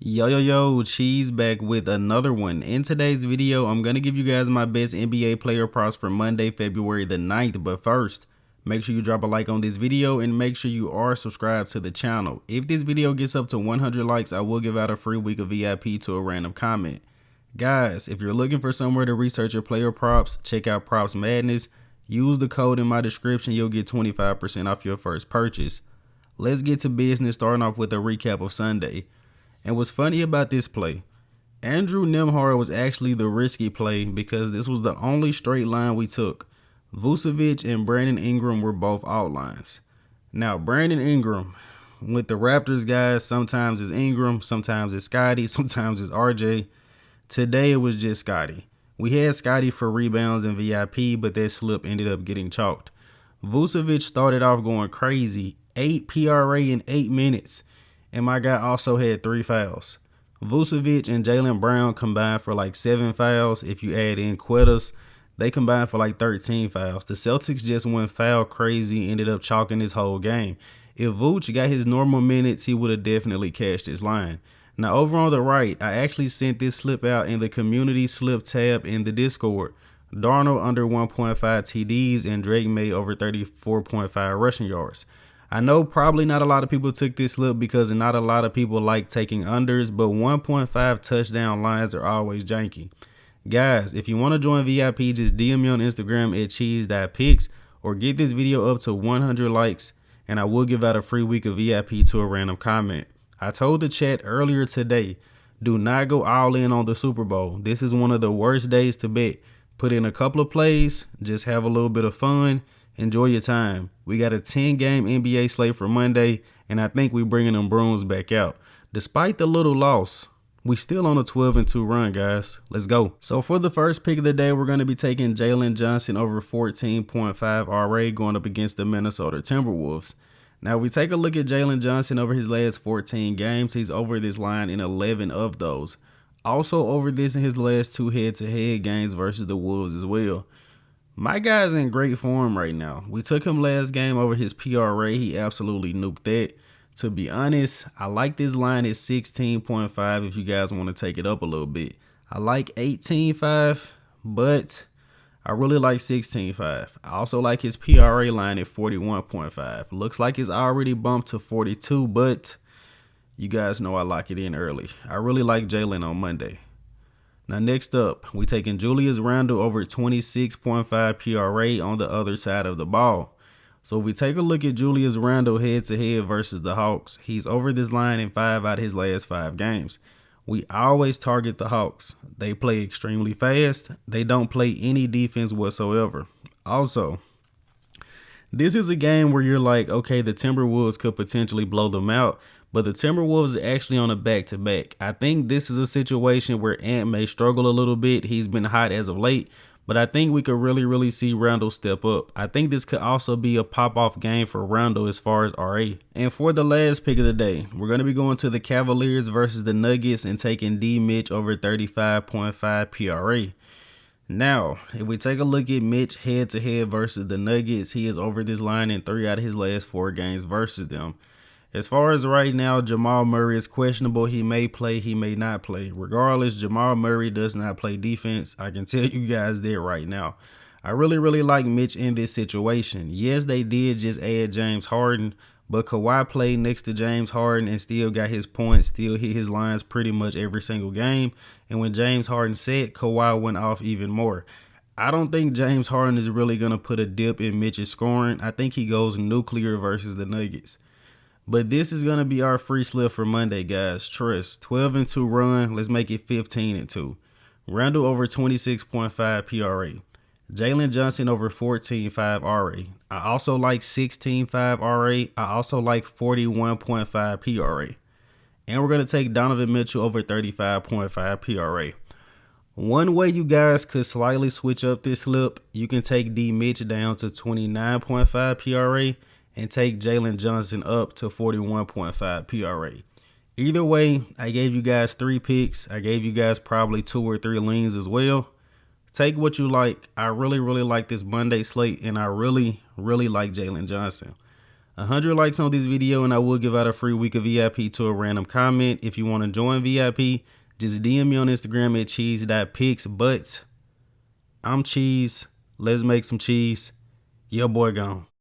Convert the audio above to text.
Yo, Cheese back with another one. In today's video, I'm going to give you guys my best NBA player props for Monday, February the 9th. But first, make sure you drop a like on this video and make sure you are subscribed to the channel. If this video gets up to 100 likes, I will give out a free week of VIP to a random comment. Guys, if you're looking for somewhere to research your player props, check out Props Madness. Use the code in my description, you'll get 25% off your first purchase. Let's get to business, starting off with a recap of Sunday. And what's funny about this play, Andrew Nembhard was actually the risky play because this was the only straight line we took. Vucevic and Brandon Ingram were both outlines. Now, Brandon Ingram, with the Raptors guys, sometimes it's Ingram, sometimes it's Scotty, sometimes it's RJ. Today it was just Scotty. We had Scotty for rebounds and VIP, but that slip ended up getting chalked. Vucevic started off going crazy, 8 PRA in 8 minutes. And my guy also had 3 fouls. Vucevic and Jalen Brown combined for like 7 fouls. If you add in Quettas, they combined for like 13 fouls. The Celtics just went foul crazy, ended up chalking this whole game. If Vooch got his normal minutes, he would have definitely cashed his line. Now, over on the right, I actually sent this slip out in the community slip tab in the Discord. Darnold under 1.5 TDs and Drake May over 34.5 rushing yards. I know probably not a lot of people took this slip because not a lot of people like taking unders, but 1.5 touchdown lines are always janky. Guys, if you want to join VIP, just DM me on Instagram at cheese.pics or get this video up to 100 likes and I will give out a free week of VIP to a random comment. I told the chat earlier today, do not go all in on the Super Bowl. This is one of the worst days to bet. Put in a couple of plays, just have a little bit of fun. Enjoy your time. We got a 10-game NBA slate for Monday, and I think we bringing them brooms back out. Despite the little loss, we still on a 12-2 run, guys. Let's go. So for the first pick of the day, we're going to be taking Jalen Johnson over 14.5 RA going up against the Minnesota Timberwolves. Now, if we take a look at Jalen Johnson over his last 14 games, he's over this line in 11 of those. Also over this in his last 2 head-to-head games versus the Wolves as well. My guy's in great form right now. We took him last game over his PRA. He absolutely nuked that. To be honest, I like this line at 16.5 if you guys want to take it up a little bit. I like 18.5, but I really like 16.5. I also like his PRA line at 41.5. Looks like it's already bumped to 42, but you guys know I lock it in early. I really like Jalen on Monday. Now, next up, we taking Julius Randle over 26.5 PRA on the other side of the ball. So if we take a look at Julius Randle head-to-head versus the Hawks, he's over this line in 5 out of his last 5 games. We always target the Hawks. They play extremely fast. They don't play any defense whatsoever. Also, this is a game where you're like, okay, the Timberwolves could potentially blow them out, but the Timberwolves are actually on a back-to-back. I think this is a situation where Ant may struggle a little bit. He's been hot as of late, but I think we could really see Randle step up. I think this could also be a pop-off game for Randle as far as RA. And for the last pick of the day, we're going to be going to the Cavaliers versus the Nuggets and taking D. Mitch over 35.5 PRA. Now, if we take a look at Mitch head-to-head versus the Nuggets, he is over this line in 3 out of his last 4 games versus them. As far as right now, Jamal Murray is questionable. He may play, he may not play. Regardless, Jamal Murray does not play defense. I can tell you guys that right now. I really like Mitch in this situation. Yes, they did just add James Harden, but Kawhi played next to James Harden and still got his points, still hit his lines pretty much every single game. And when James Harden said, Kawhi went off even more. I don't think James Harden is really going to put a dip in Mitch's scoring. I think he goes nuclear versus the Nuggets. But this is going to be our free slip for Monday, guys. Trust. 12-2 run. Let's make it 15-2. Randle over 26.5 PRA. Jalen Johnson over 14.5 RA. I also like 16.5 RA. I also like 41.5 PRA. And we're going to take Donovan Mitchell over 35.5 PRA. One way you guys could slightly switch up this slip, you can take D. Mitch down to 29.5 PRA. And take Jalen Johnson up to 41.5 PRA. Either way, I gave you guys 3 picks. I gave you guys probably 2 or 3 leans as well. Take what you like. I really like this Monday slate, and I really like Jalen Johnson. 100 likes on this video and I will give out a free week of VIP to a random comment. If you want to join VIP, just DM me on Instagram at cheese.pics. But I'm Cheese. Let's make some cheese. Your boy gone.